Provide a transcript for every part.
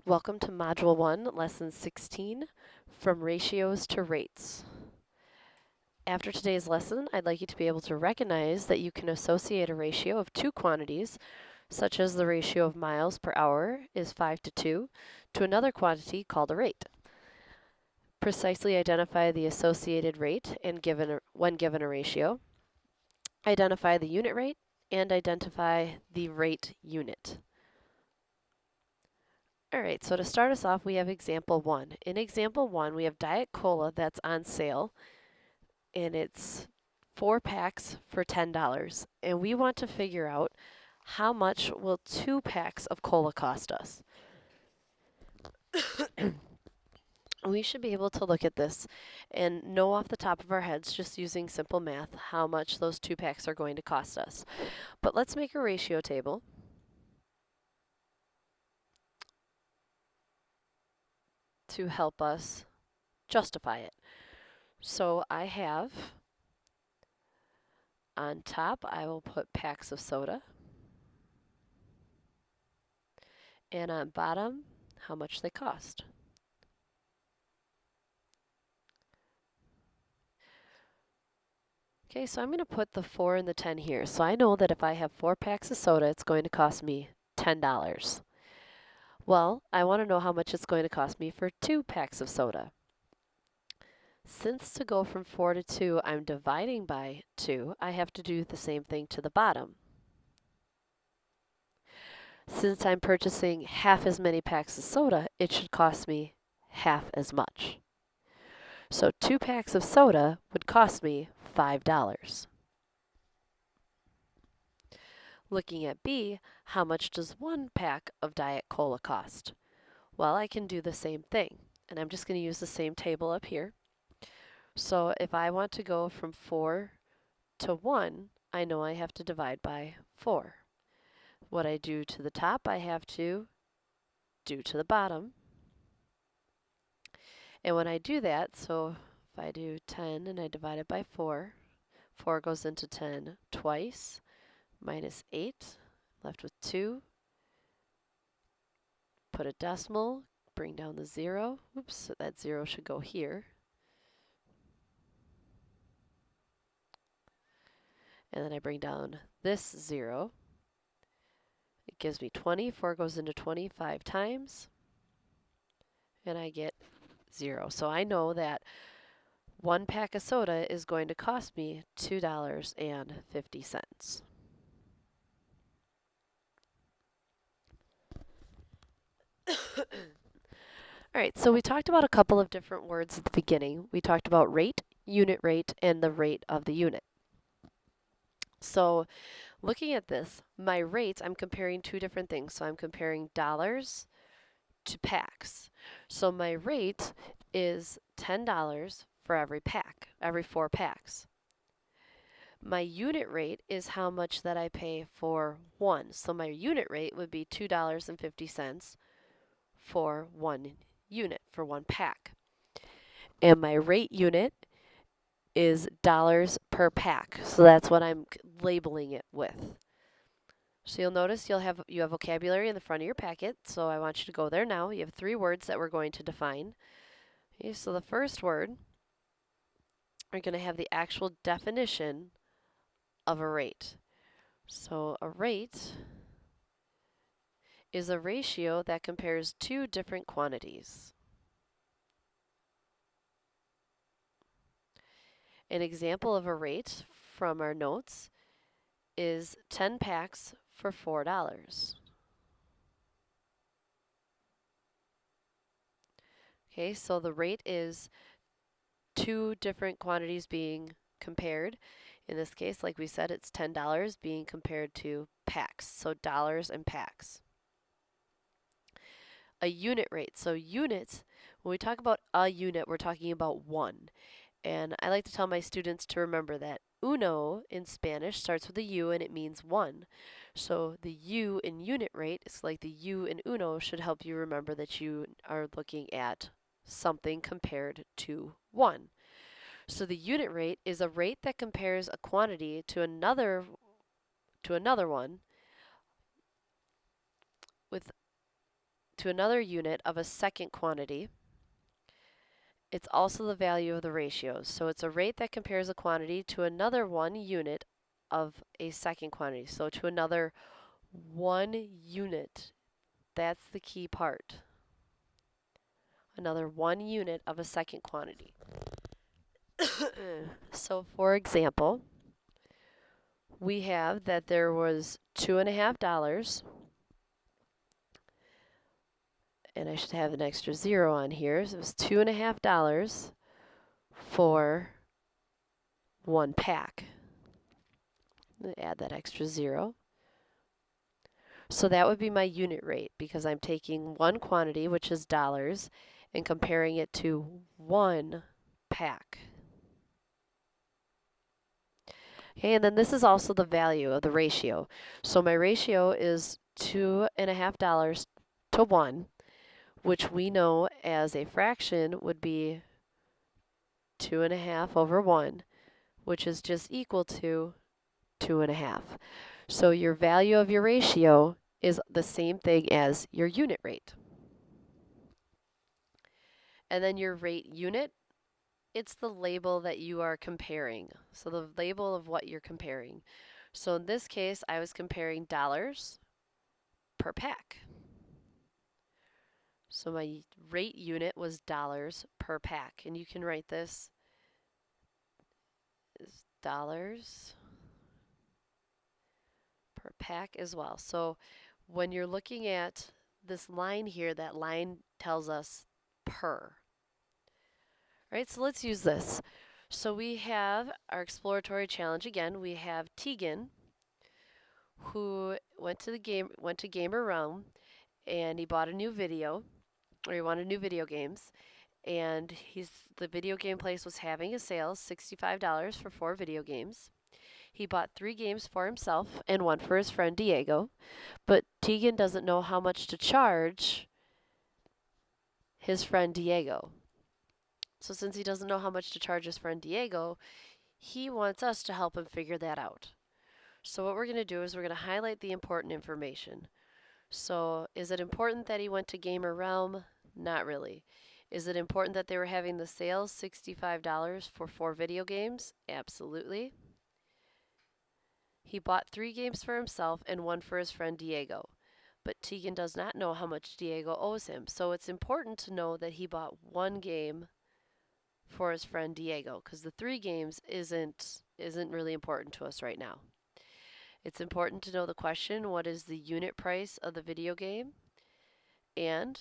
Welcome to Module 1, Lesson 16, From Ratios to Rates. After today's lesson, I'd like you to be able to recognize that you can associate a ratio of two quantities, such as the ratio of miles per hour is 5 to 2, to another quantity called a rate. Precisely identify the associated rate and when given a ratio. Identify the unit rate and identify the rate unit. Alright, so to start us off, we have example 1. In example 1, we have Diet Cola that's on sale, and it's 4 packs for $10. And we want to figure out how much will 2 packs of cola cost us. We should be able to look at this and know off the top of our heads, just using simple math, how much those 2 packs are going to cost us. But let's make a ratio table. To help us justify it. So I have, on top, I will put packs of soda. And on bottom, how much they cost. Okay, so I'm going to put the 4 and the 10 here. So I know that if I have 4 packs of soda, it's going to cost me $10. Well, I want to know how much it's going to cost me for 2 packs of soda. Since to go from 4 to 2, I'm dividing by 2, I have to do the same thing to the bottom. Since I'm purchasing half as many packs of soda, it should cost me half as much. So 2 packs of soda would cost me $5. Looking at B, how much does 1 pack of Diet Cola cost? Well, I can do the same thing, and I'm just going to use the same table up here. So if I want to go from 4 to 1, I know I have to divide by 4. What I do to the top, I have to do to the bottom. And when I do that, so if I do 10 and I divide it by 4, 4 goes into 10 twice, minus 8, left with 2. Put a decimal, bring down the 0. Oops, so that 0 should go here. And then I bring down this 0. It gives me 20. 4 goes into 25 times. And I get 0. So I know that 1 pack of soda is going to cost me $2.50. Alright, so we talked about a couple of different words at the beginning. We talked about rate, unit rate, and the rate of the unit. So looking at this, my rate, I'm comparing two different things. So I'm comparing dollars to packs. So my rate is $10 for every pack, every 4 packs. My unit rate is how much that I pay for 1. So my unit rate would be $2.50 for 1 unit, for 1 pack. And my rate unit is dollars per pack. So that's what I'm labeling it with. So you'll notice you have vocabulary in the front of your packet. So I want you to go there now. You have 3 words that we're going to define. Okay, so the first word, we're going to have the actual definition of a rate. So a rate is a ratio that compares 2 different quantities. An example of a rate from our notes is 10 packs for $4. Okay, so the rate is 2 different quantities being compared. In this case, like we said, it's $10 being compared to packs, so dollars and packs. A unit rate, so units, when we talk about a unit, we're talking about 1. And I like to tell my students to remember that uno in Spanish starts with a U and it means 1. So the U in unit rate is like the U in uno should help you remember that you are looking at something compared to 1. So the unit rate is a rate that compares a quantity to another one with to another unit of a second quantity, it's also the value of the ratios. So it's a rate that compares a quantity to another 1 unit of a second quantity. So to another 1 unit. That's the key part. Another 1 unit of a second quantity. So for example, we have that there was $2.50, and I should have an extra 0 on here. So it was $2.50 for 1 pack. Add that extra 0. So that would be my unit rate, because I'm taking one quantity, which is dollars, and comparing it to 1 pack. Okay, and then this is also the value of the ratio. So my ratio is $2.50 to 1, which we know as a fraction would be 2.5 over 1, which is just equal to 2.5. So your value of your ratio is the same thing as your unit rate. And then your rate unit, it's the label that you are comparing. So the label of what you're comparing. So in this case, I was comparing dollars per pack. So my rate unit was dollars per pack. And you can write this as dollars per pack as well. So when you're looking at this line here, that line tells us per. All right, so let's use this. So we have our exploratory challenge again. We have Tegan, who went to Gamer Realm, and he bought a new video, or he wanted new video games, and the video game place was having a sale, $65 for 4 video games. He bought 3 games for himself and 1 for his friend Diego, but Tegan doesn't know how much to charge his friend Diego. So since he doesn't know how much to charge his friend Diego, he wants us to help him figure that out. So what we're going to do is we're going to highlight the important information. So is it important that he went to Gamer Realm? Not really. Is it important that they were having the sales, $65 for 4 video games? Absolutely. He bought 3 games for himself and 1 for his friend Diego. But Tegan does not know how much Diego owes him. So it's important to know that he bought 1 game for his friend Diego, because the 3 games isn't really important to us right now. It's important to know the question, what is the unit price of the video game? And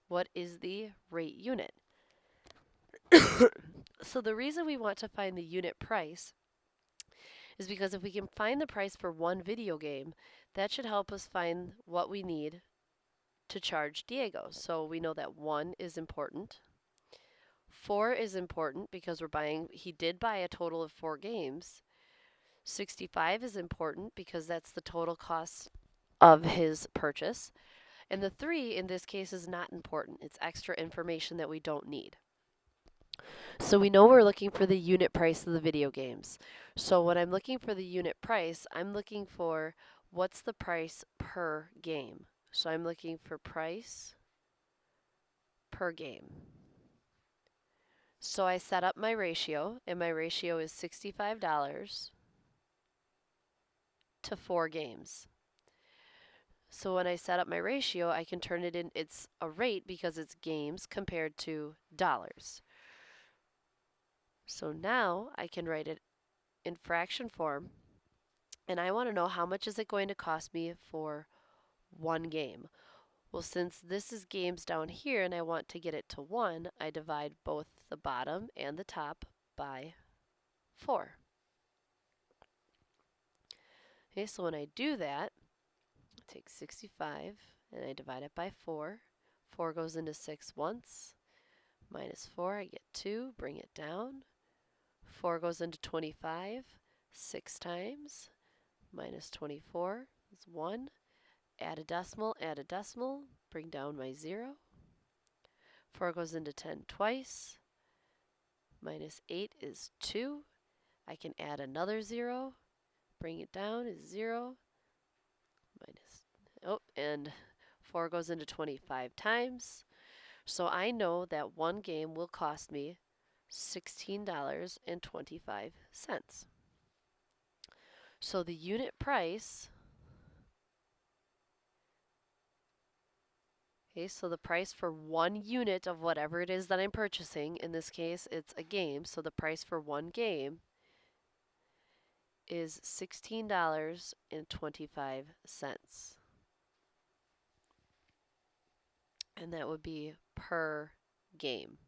what is the rate unit? So the reason we want to find the unit price is because if we can find the price for 1 video game, that should help us find what we need to charge Diego. So we know that 1 is important. 4 is important because he did buy a total of 4 games. 65 is important because that's the total cost of his purchase. And the 3 in this case is not important. It's extra information that we don't need. So we know we're looking for the unit price of the video games. So when I'm looking for the unit price, I'm looking for what's the price per game. So I'm looking for price per game. So I set up my ratio, and my ratio is $65 to 4 games. So when I set up my ratio, I can turn it in, it's a rate because it's games compared to dollars. So now I can write it in fraction form, and I want to know how much is it going to cost me for 1 game. Well, since this is games down here and I want to get it to 1, I divide both the bottom and the top by 4. Okay, so when I do that, I take 65 and I divide it by 4. 4 goes into 6 once. Minus 4, I get 2, bring it down. 4 goes into 25, 6 times. Minus 24 is 1. Add a decimal, bring down my 0. 4 goes into 10 twice. Minus 8 is 2. I can add another 0. Bring it down is 0. And 4 goes into 25 times. So I know that one game will cost me $16.25. So the unit price, okay, so the price for one unit of whatever it is that I'm purchasing, in this case it's a game, so the price for one game is $16.25. And that would be per game.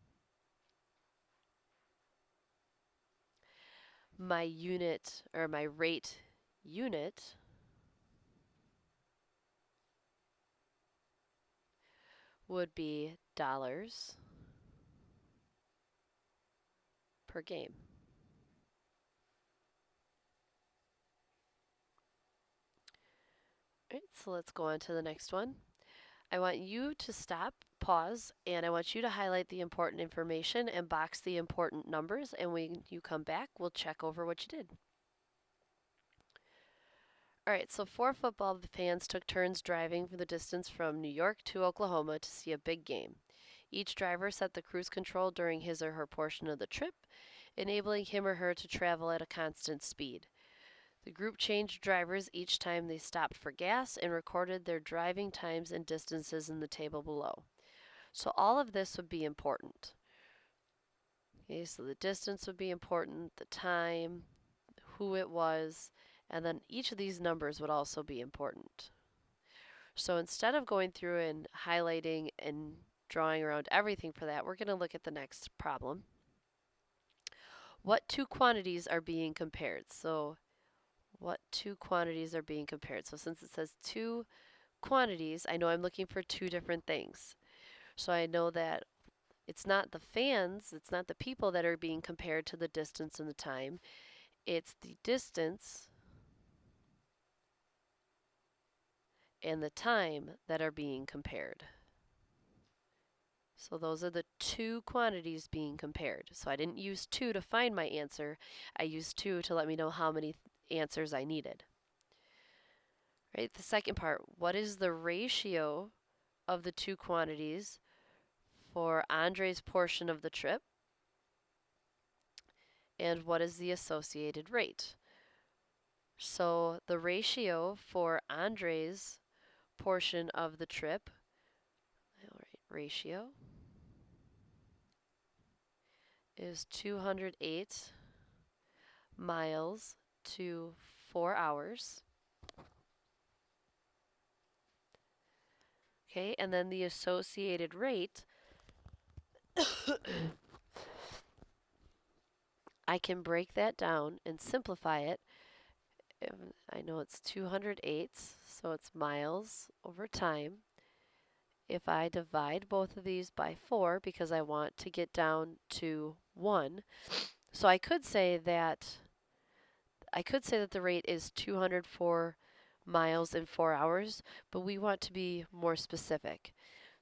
My unit, or my rate unit, would be dollars per game. Alright, so let's go on to the next one. I want you to stop, pause, and I want you to highlight the important information and box the important numbers, and when you come back, we'll check over what you did. Alright, so 4 football fans took turns driving for the distance from New York to Oklahoma to see a big game. Each driver set the cruise control during his or her portion of the trip, enabling him or her to travel at a constant speed. The group changed drivers each time they stopped for gas and recorded their driving times and distances in the table below. So all of this would be important. Okay, so the distance would be important, the time, who it was, and then each of these numbers would also be important. So instead of going through and highlighting and drawing around everything for that, we're going to look at the next problem. What two quantities are being compared? So what two quantities are being compared? So since it says two quantities, I know I'm looking for two different things. So I know that it's not the fans, it's not the people that are being compared to the distance and the time. It's the distance and the time that are being compared. So those are the two quantities being compared. So I didn't use 2 to find my answer. I used 2 to let me know how many answers I needed. Right, the second part, what is the ratio of the two quantities for Andre's portion of the trip? And what is the associated rate? So the ratio for Andre's portion of the trip, all right, ratio is 208 miles to 4 hours. Okay, and then the associated rate, I can break that down and simplify it. I know it's 208, so it's miles over time. If I divide both of these by 4, because I want to get down to 1, so I could say that the rate is 204 miles in 4 hours, but we want to be more specific.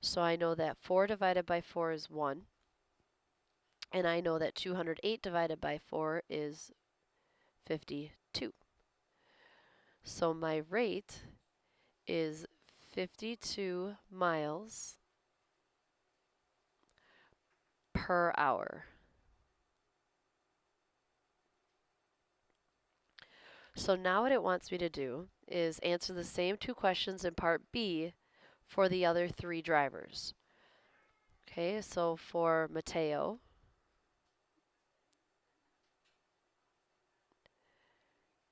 So I know that 4 divided by 4 is 1, and I know that 208 divided by 4 is 52. So my rate is 52 miles per hour. So now what it wants me to do is answer the same 2 questions in part B for the other 3 drivers. Okay, so for Mateo,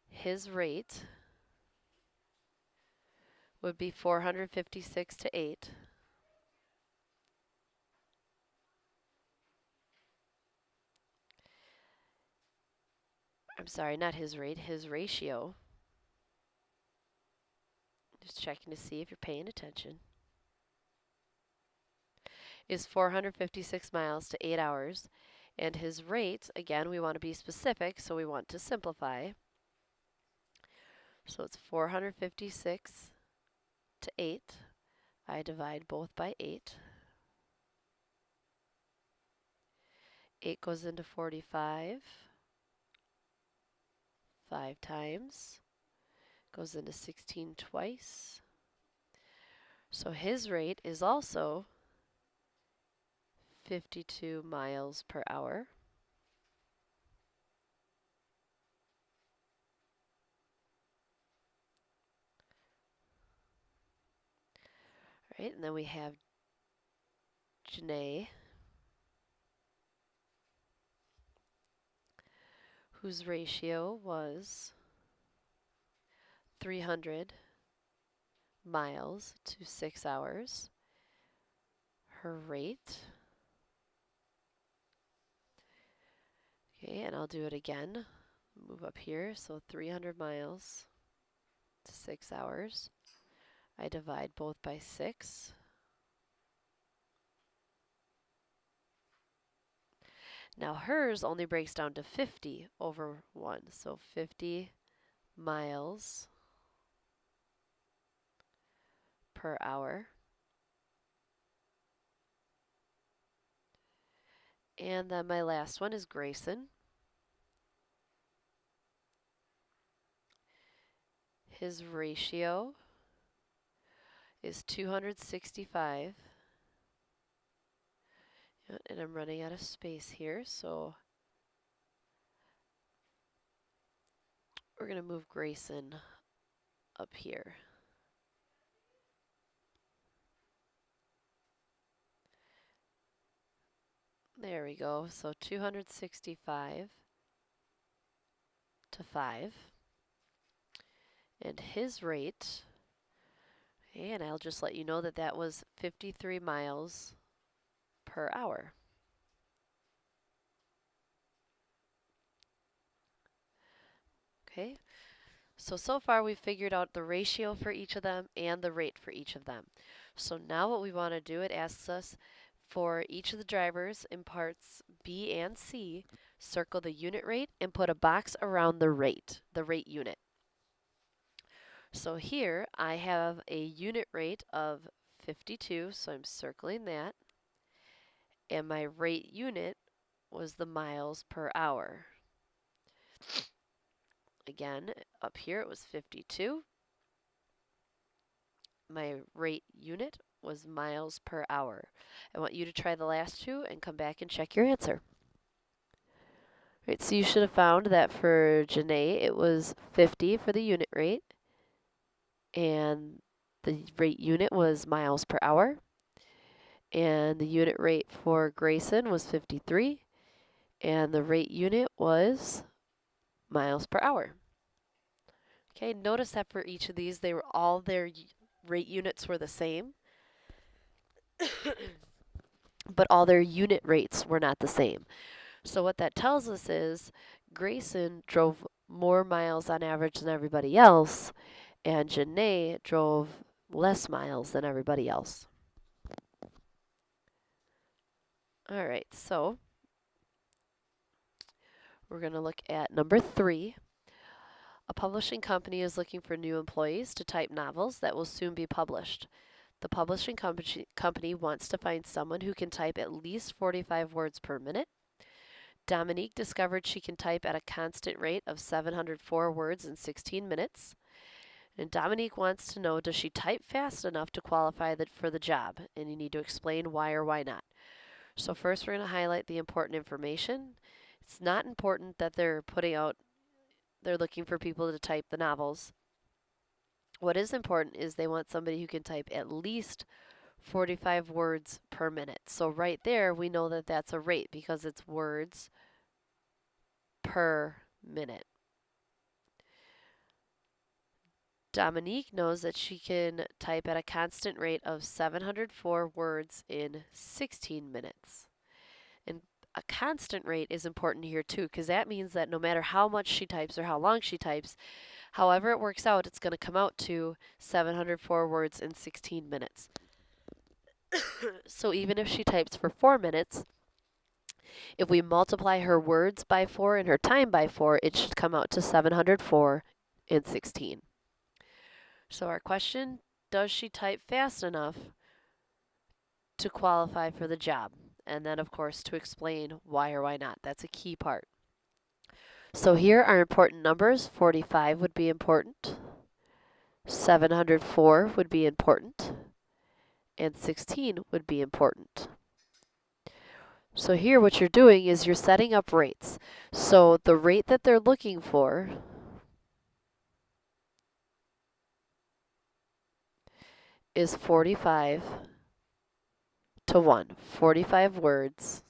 his rate would be 456 to 8. I'm sorry, not his rate, his ratio. Just checking to see if you're paying attention. Is 456 miles to 8 hours. And his rate, again, we want to be specific, so we want to simplify. So it's 456 to 8. I divide both by 8. 8 goes into 45. 5 times. Goes into 16 twice. So his rate is also 52 miles per hour. Right, and then we have Janae, whose ratio was 300 miles to 6 hours. Her rate, okay, and I'll do it again. Move up here, so 300 miles to 6 hours. I divide both by 6. Now hers only breaks down to 50 over 1, so 50 miles per hour. And then my last one is Grayson. His ratio is 265. And I'm running out of space here, so we're going to move Grayson up here. There we go. So 265 to 5. And his rate, and I'll just let you know that that was 53 miles per hour. Okay, so far we've figured out the ratio for each of them and the rate for each of them. So now what we want to do, it asks us for each of the drivers in parts B and C, circle the unit rate and put a box around the rate unit. So here I have a unit rate of 52, so I'm circling that. And my rate unit was the miles per hour. Again, up here it was 52. My rate unit was miles per hour. I want you to try the last two and come back and check your answer. Right, so you should have found that for Janae it was 50 for the unit rate, and the rate unit was miles per hour, and the unit rate for Grayson was 53, and the rate unit was miles per hour. Okay, notice that for each of these, they were all their rate units were the same, but all their unit rates were not the same. So what that tells us is Grayson drove more miles on average than everybody else, and Janae drove less miles than everybody else. All right, so we're going to look at number 3. A publishing company is looking for new employees to type novels that will soon be published. The publishing company wants to find someone who can type at least 45 words per minute. Dominique discovered she can type at a constant rate of 704 words in 16 minutes. And Dominique wants to know, does she type fast enough to qualify for the job? And you need to explain why or why not. So first we're going to highlight the important information. It's not important that they're looking for people to type the novels. What is important is they want somebody who can type at least 45 words per minute. So right there, we know that that's a rate because it's words per minute. Dominique knows that she can type at a constant rate of 704 words in 16 minutes. And a constant rate is important here too, because that means that no matter how much she types or how long she types, however it works out, it's going to come out to 704 words in 16 minutes. So even if she types for 4 minutes, if we multiply her words by 4 and her time by 4, it should come out to 704 in 16. So our question, does she type fast enough to qualify for the job? And then, of course, to explain why or why not. That's a key part. So here are important numbers. 45 would be important. 704 would be important. and 16 would be important. So here what you're doing is you're setting up rates. So the rate that they're looking for is 45 to 1. 45 words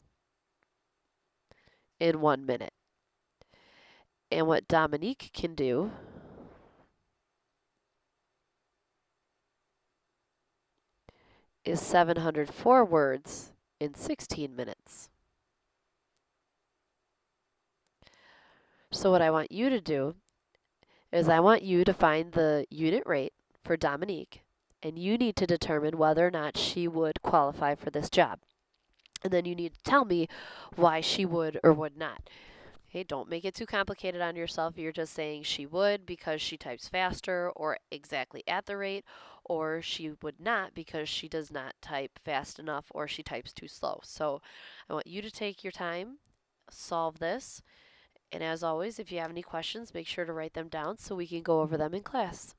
in 1 minute. And what Dominique can do is 704 words in 16 minutes. So what I want you to do is I want you to find the unit rate for Dominique, and you need to determine whether or not she would qualify for this job. And then you need to tell me why she would or would not. Okay, don't make it too complicated on yourself. You're just saying she would because she types faster or exactly at the rate, or she would not because she does not type fast enough or she types too slow. So I want you to take your time, solve this, and as always, if you have any questions, make sure to write them down so we can go over them in class.